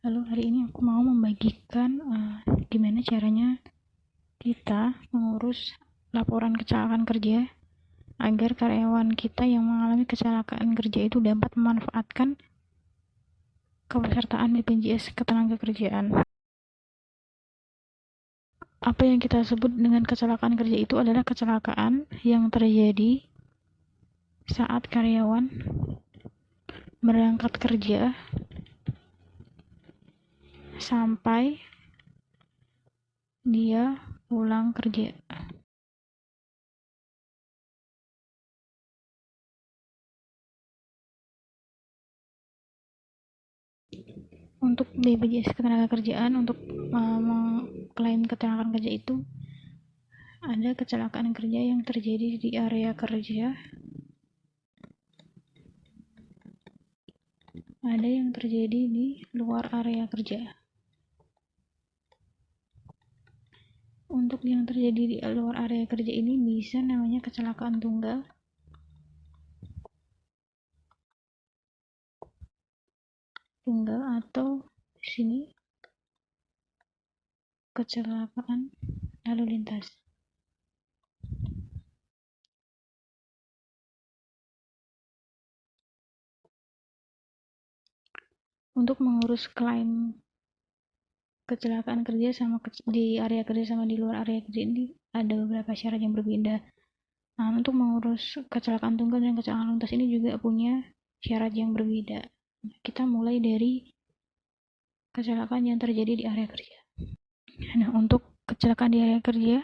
Lalu hari ini aku mau membagikan gimana caranya kita mengurus laporan kecelakaan kerja agar karyawan kita yang mengalami kecelakaan kerja itu dapat memanfaatkan kepesertaan BPJS Ketenagakerjaan. Apa yang kita sebut dengan kecelakaan kerja itu adalah kecelakaan yang terjadi saat karyawan berangkat kerja sampai dia pulang kerja. Untuk BPJS Ketenagakerjaan, untuk mengklaim kecelakaan kerja itu ada kecelakaan kerja yang terjadi di area kerja, ada yang terjadi di luar area kerja. Untuk yang terjadi di luar area kerja ini bisa namanya kecelakaan tunggal, atau di sini kecelakaan lalu lintas. Untuk mengurus klaim kecelakaan kerja sama di area kerja sama di luar area kerja ini ada beberapa syarat yang berbeda. Nah, untuk mengurus kecelakaan tunggal dan kecelakaan lintas ini juga punya syarat yang berbeda. Kita mulai dari kecelakaan yang terjadi di area kerja. Nah, untuk kecelakaan di area kerja,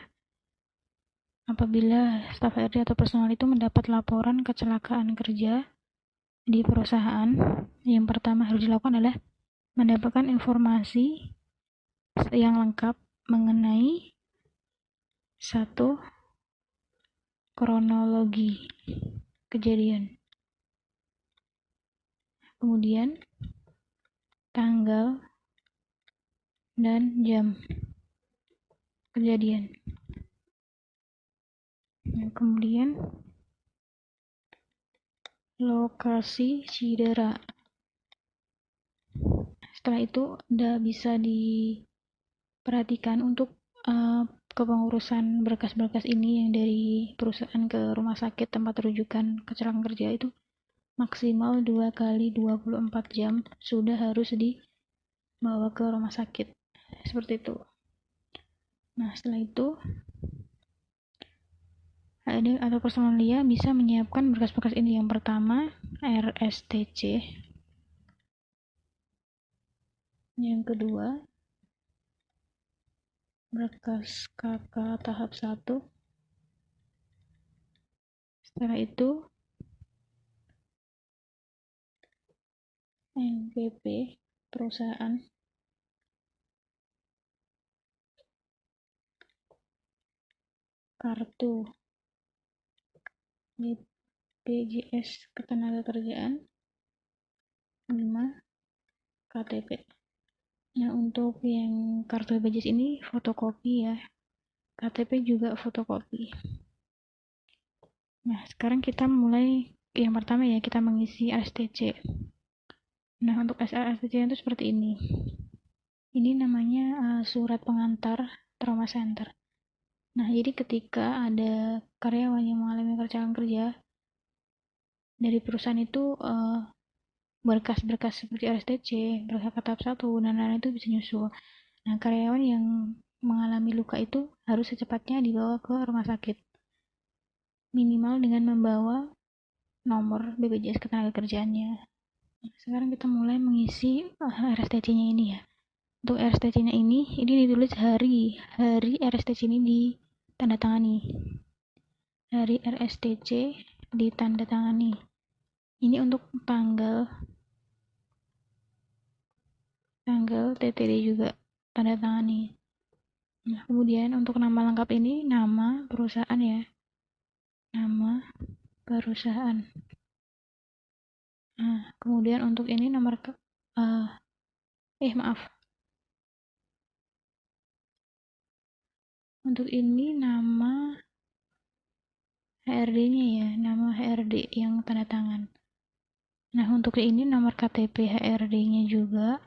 apabila staf HRD atau personal itu mendapat laporan kecelakaan kerja di perusahaan, yang pertama harus dilakukan adalah mendapatkan informasi yang lengkap mengenai satu kronologi kejadian, kemudian tanggal dan jam kejadian, kemudian lokasi cedera. Setelah itu udah bisa diperhatikan untuk kepengurusan berkas-berkas ini yang dari perusahaan ke rumah sakit tempat rujukan kecelakaan kerja itu maksimal 2 kali 24 jam sudah harus dibawa ke rumah sakit, seperti itu. Nah, setelah itu HRD atau personalia bisa menyiapkan berkas-berkas ini. Yang pertama RSTC, yang kedua berkas KK tahap 1, setelah itu NPP perusahaan, kartu BPJS Ketenagakerjaan, 5 KTP. Nah, untuk yang kartu BPJS ini fotokopi ya, KTP juga fotokopi. Nah, sekarang kita mulai yang pertama ya, kita mengisi RSTC. Nah, untuk RSTC itu seperti ini. Ini namanya surat pengantar trauma center. Nah, jadi ketika ada karyawan yang mengalami kecelakaan kerja dari perusahaan itu, berkas-berkas seperti RSTC, berkas tahap 1, dan lain-lain itu bisa nyusul. Nah, karyawan yang mengalami luka itu harus secepatnya dibawa ke rumah sakit. Minimal dengan membawa nomor BPJS Ketenagakerjaannya. Sekarang kita mulai mengisi RSTC-nya ini ya. Untuk RSTC-nya ini ditulis hari RSTC ini ditandatangani. Hari RSTC ditandatangani. Ini untuk tanggal TTD juga tanda tangani. Nah, kemudian untuk nama lengkap ini nama perusahaan ya. Nama perusahaan. Nah, kemudian untuk ini nomor Untuk ini nama HRD-nya ya, nama HRD yang tanda tangan. Nah, untuk ini nomor KTP HRD-nya juga.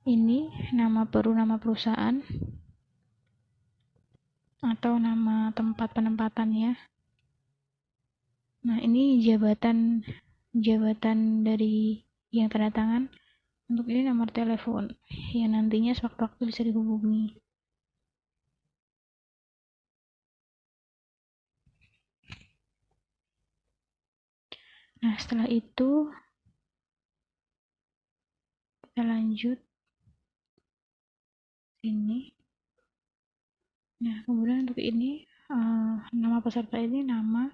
Ini nama perusahaan atau nama tempat penempatannya. Nah, ini jabatan dari yang tanda tangan. Untuk ini nomor telepon yang nantinya sewaktu-waktu bisa dihubungi. Nah, setelah itu kita lanjut sini. Nah, kemudian untuk ini nama peserta ini nama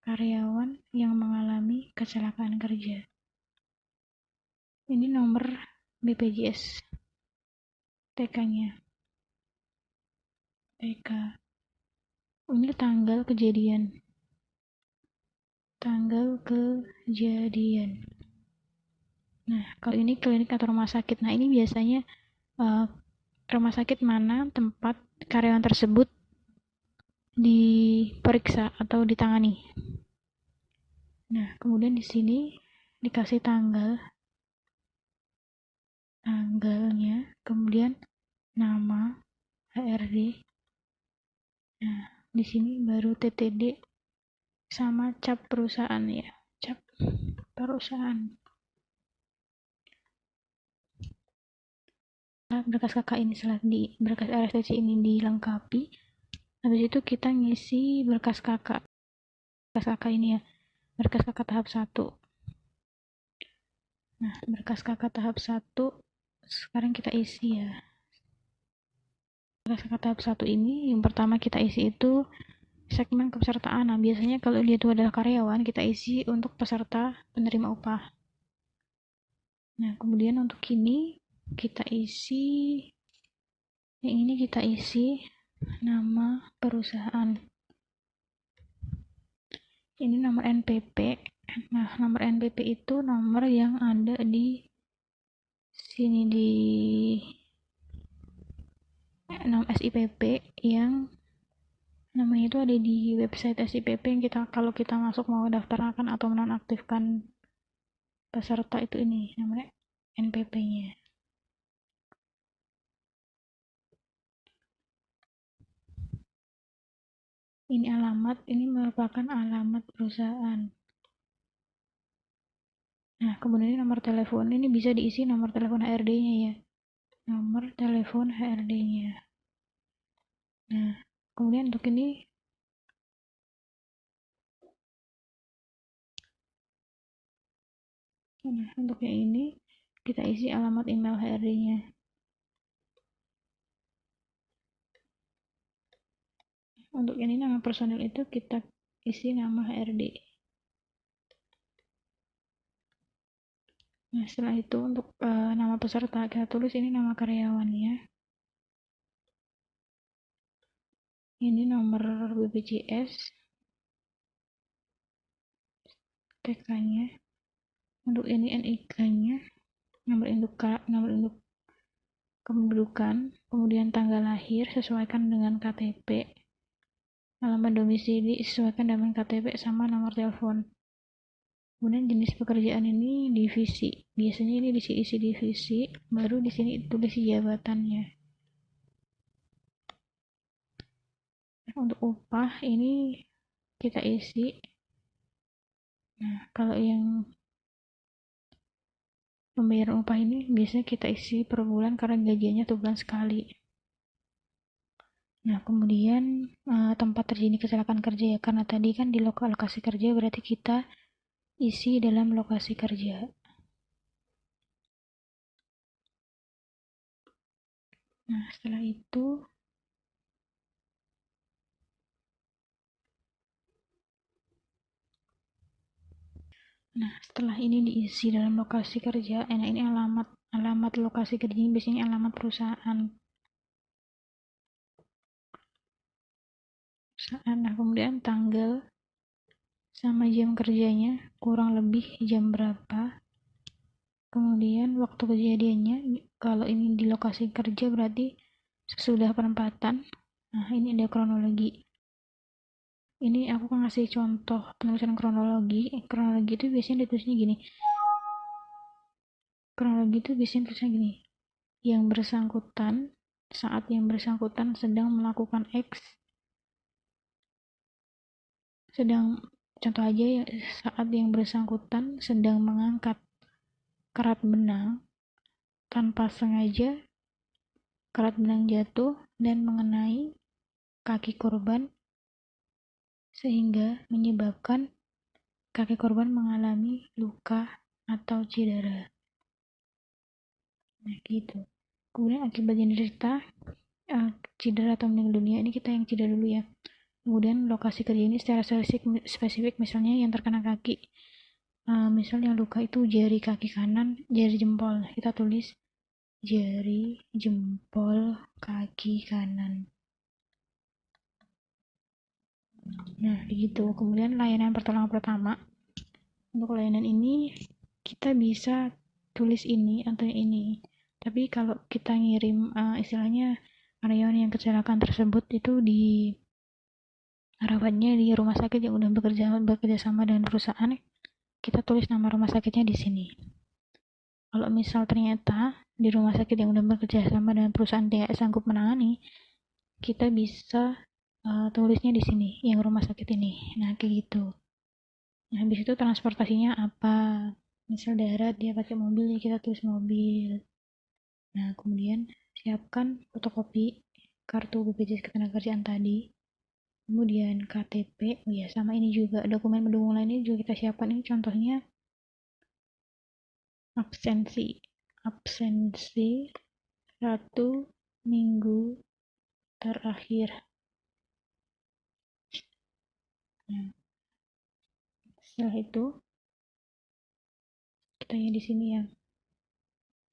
karyawan yang mengalami kecelakaan kerja. Ini nomor BPJS TK-nya. TK. Ini tanggal kejadian. Nah, kalau ini klinik atau rumah sakit. Nah, ini biasanya rumah sakit mana tempat karyawan tersebut diperiksa atau ditangani. Nah, kemudian di sini dikasih tanggalnya, kemudian nama HRD. Nah, di sini baru TTD sama cap perusahaan ya, cap perusahaan. Berkas kakak ini berkas RSTC ini dilengkapi. Habis itu kita ngisi berkas kakak ini ya, berkas kakak tahap 1. Nah, berkas kakak tahap 1 sekarang kita isi ya. Berkas kakak tahap 1 ini yang pertama kita isi itu segmen kepesertaan. Nah, biasanya kalau dia itu adalah karyawan, kita isi untuk peserta penerima upah. Nah, kemudian untuk ini kita isi nama perusahaan. Ini nomor NPP. Nah, nomor NPP itu nomor yang ada di sini di nomor SIPP yang namanya itu ada di website SIPP yang kalau kita masuk mau daftarkan atau menonaktifkan peserta itu ini namanya NPP-nya. Ini alamat, ini merupakan alamat perusahaan. Nah, kemudian nomor telepon, ini bisa diisi nomor telepon HRD-nya ya. Nomor telepon HRD-nya. Nah, kemudian untuk ini untuk yang ini kita isi alamat email HRD-nya. Untuk ini nama personil itu kita isi nama HRD. Nah, setelah itu untuk nama peserta kita tulis ini nama karyawan ya. Ini nomor BPJS TK-nya. Untuk ini NIK-nya, nomor induk kependudukan, kemudian tanggal lahir sesuaikan dengan KTP, alamat domisili sesuaikan dengan KTP sama nomor telepon. Kemudian jenis pekerjaan ini divisi. Biasanya ini diisi divisi, baru di sini tulis jabatannya. Untuk upah ini kita isi. Nah, kalau yang pembayaran upah ini biasanya kita isi per bulan karena gajiannya 1 bulan sekali. Nah, kemudian tempat terjadi kecelakaan kerja ya, karena tadi kan di lokasi kerja berarti kita isi dalam lokasi kerja. Nah, setelah itu setelah ini diisi dalam lokasi kerja, ini alamat lokasi kerja ini biasanya alamat perusahaan. Nah, kemudian tanggal sama jam kerjanya, kurang lebih jam berapa. Kemudian waktu kejadiannya, kalau ini di lokasi kerja berarti sesudah penempatan. Nah, ini ada kronologi. Ini aku akan ngasih contoh penulisan kronologi. Kronologi itu biasanya ditulisnya gini. saat yang bersangkutan sedang melakukan X, contoh aja ya, saat yang bersangkutan sedang mengangkat kerat benang, tanpa sengaja kerat benang jatuh dan mengenai kaki korban sehingga menyebabkan kaki korban mengalami luka atau cedera. Nah gitu. Kemudian akibat yang diderita cedera atau meninggal dunia, ini kita yang cedera dulu ya. Kemudian lokasi kerja ini secara spesifik, misalnya yang terkena kaki, misal yang luka itu jari kaki kanan, jari jempol, kita tulis jari jempol kaki kanan. Nah gitu. Kemudian layanan pertolongan pertama, untuk layanan ini kita bisa tulis ini atau ini, tapi kalau kita ngirim istilahnya karyawan yang kecelakaan tersebut itu di rawatnya di rumah sakit yang udah bekerja sama dengan perusahaan, kita tulis nama rumah sakitnya di sini. Kalau misal ternyata di rumah sakit yang udah bekerja sama dengan perusahaan tidak sanggup menangani, kita bisa tulisnya di sini yang rumah sakit ini. Nah kayak gitu. Nah habis itu transportasinya apa, misal darat dia pakai mobil, ya kita tulis mobil. Nah kemudian siapkan fotokopi kartu BPJS Ketenagakerjaan tadi, kemudian KTP, oh ya sama ini juga dokumen pendukung lainnya juga kita siapkan. Ini contohnya absensi 1 minggu terakhir. Nah, setelah itu kita ya di sini ya,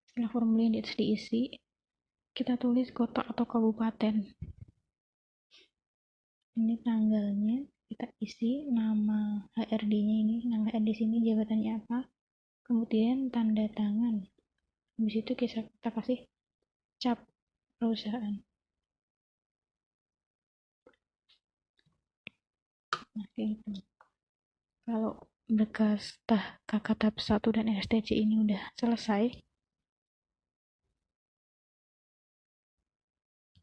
setelah formulir yang diisi, kita tulis kota atau kabupaten. Ini tanggalnya kita isi, nama HRD-nya ini, nama HRD sini jabatannya apa, kemudian tanda tangan. Habis itu kita kasih cap perusahaan. Nah, kayak gitu. Kalau berkas KK tahap 1 dan STC ini udah selesai,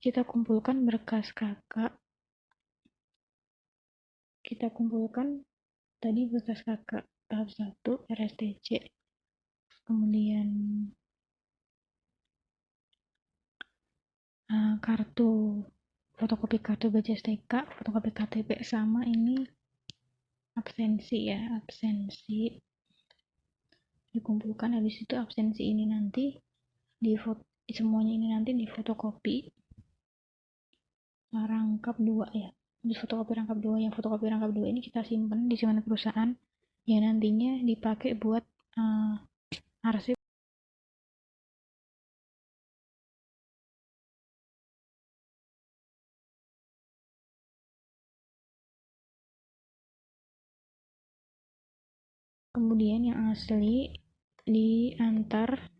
kita kumpulkan berkas KK. Kita kumpulkan tadi berkas KK tahap 1, RSTC, kemudian kartu, fotokopi kartu BPJS TK, fotokopi KTP, sama ini absensi ya, absensi dikumpulkan. Habis itu absensi ini nanti semuanya ini nanti di fotokopi rangkap 2 ya, di fotokopi rangkap 2. Yang fotokopi rangkap 2 ini kita simpan di perusahaan yang nantinya dipakai buat arsip. Kemudian yang asli diantar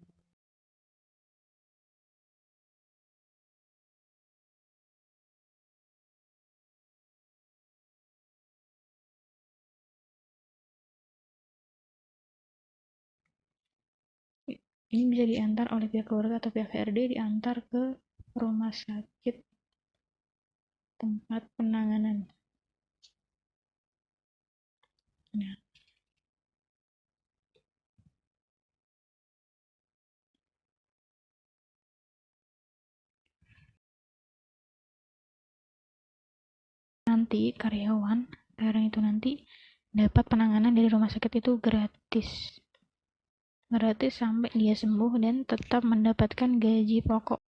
ini bisa diantar oleh pihak keluarga atau pihak HRD, diantar ke rumah sakit tempat penanganan. Nah, nanti karyawan itu nanti dapat penanganan dari rumah sakit itu gratis sampai dia sembuh dan tetap mendapatkan gaji pokok.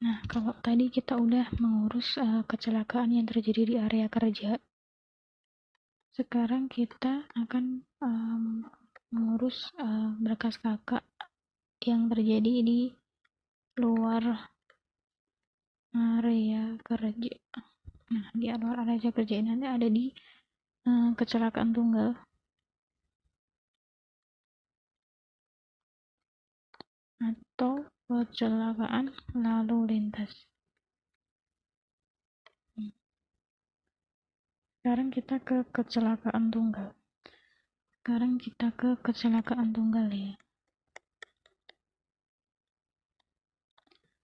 Nah, kalau tadi kita udah mengurus kecelakaan yang terjadi di area kerja, sekarang kita akan mengurus berkas kakak yang terjadi di luar area kerja. Nah, di luar area kerja ini nanti ada di kecelakaan tunggal atau kecelakaan lalu lintas. Sekarang kita ke kecelakaan tunggal. sekarang kita ke kecelakaan tunggal ya.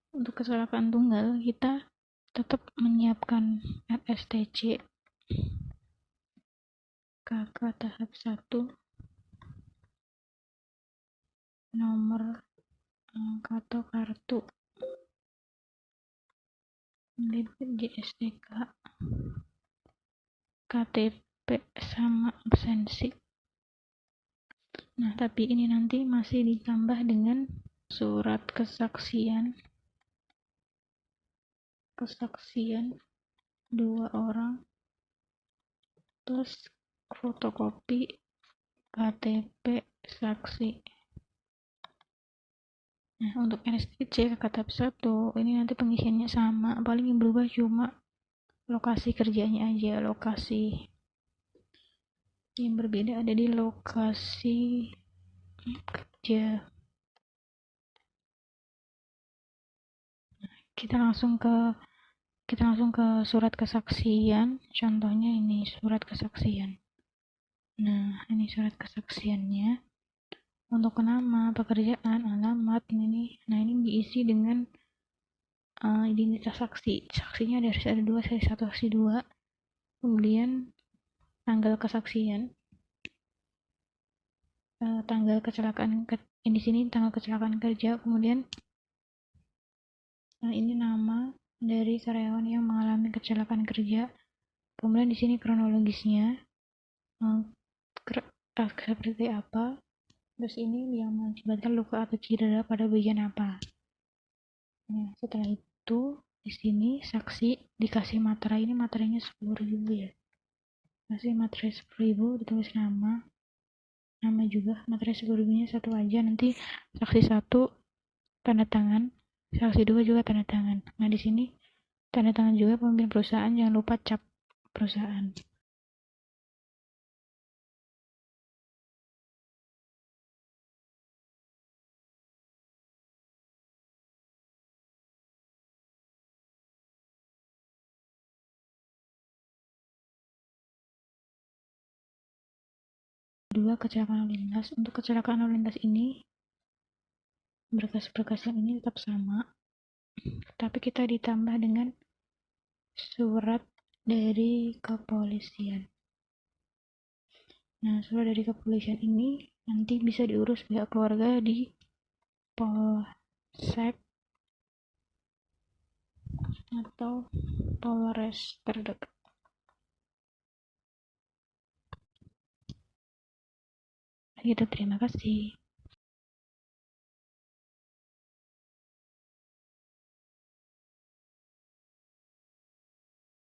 Untuk kecelakaan tunggal kita tetap menyiapkan RSTC KK tahap 1, nomor atau kartu, JSTK, KTP sama absensi. Nah, tapi ini nanti masih ditambah dengan surat kesaksian 2 orang plus fotokopi KTP saksi. Nah, untuk RSTC tahap 1 ini nanti pengisiannya sama, paling yang berubah cuma lokasi kerjanya aja. Lokasi yang berbeda ada di lokasi kerja. Kita langsung ke surat kesaksian. Contohnya ini surat kesaksian. Nah, ini surat kesaksiannya. Untuk nama, pekerjaan, alamat, ini. Nah, ini diisi dengan identitas saksi. Saksinya harus ada 2, saya 1 saksi 2. Kemudian tanggal kesaksian, tanggal kecelakaan di sini tanggal kecelakaan kerja. Kemudian ini nama dari karyawan yang mengalami kecelakaan kerja. Kemudian di sini kronologisnya seperti apa. Terus ini yang mengakibatkan luka atau cedera pada bagian apa. Nah, setelah itu di sini saksi dikasih materai. Ini materainya 10.000 ya. Kasih materai 10.000, ditulis nama juga. Materai 10.000-nya 1 aja. Nanti saksi 1 tanda tangan, saksi 2 juga tanda tangan. Nah, di sini tanda tangan juga pemimpin perusahaan, jangan lupa cap perusahaan. Kedua, kecelakaan lalu lintas. Untuk kecelakaan lalu lintas ini berkas-berkas yang ini tetap sama, tapi kita ditambah dengan surat dari kepolisian. Nah, surat dari kepolisian ini nanti bisa diurus pihak keluarga di Polsek atau Polres terdekat. Gitu, terima kasih.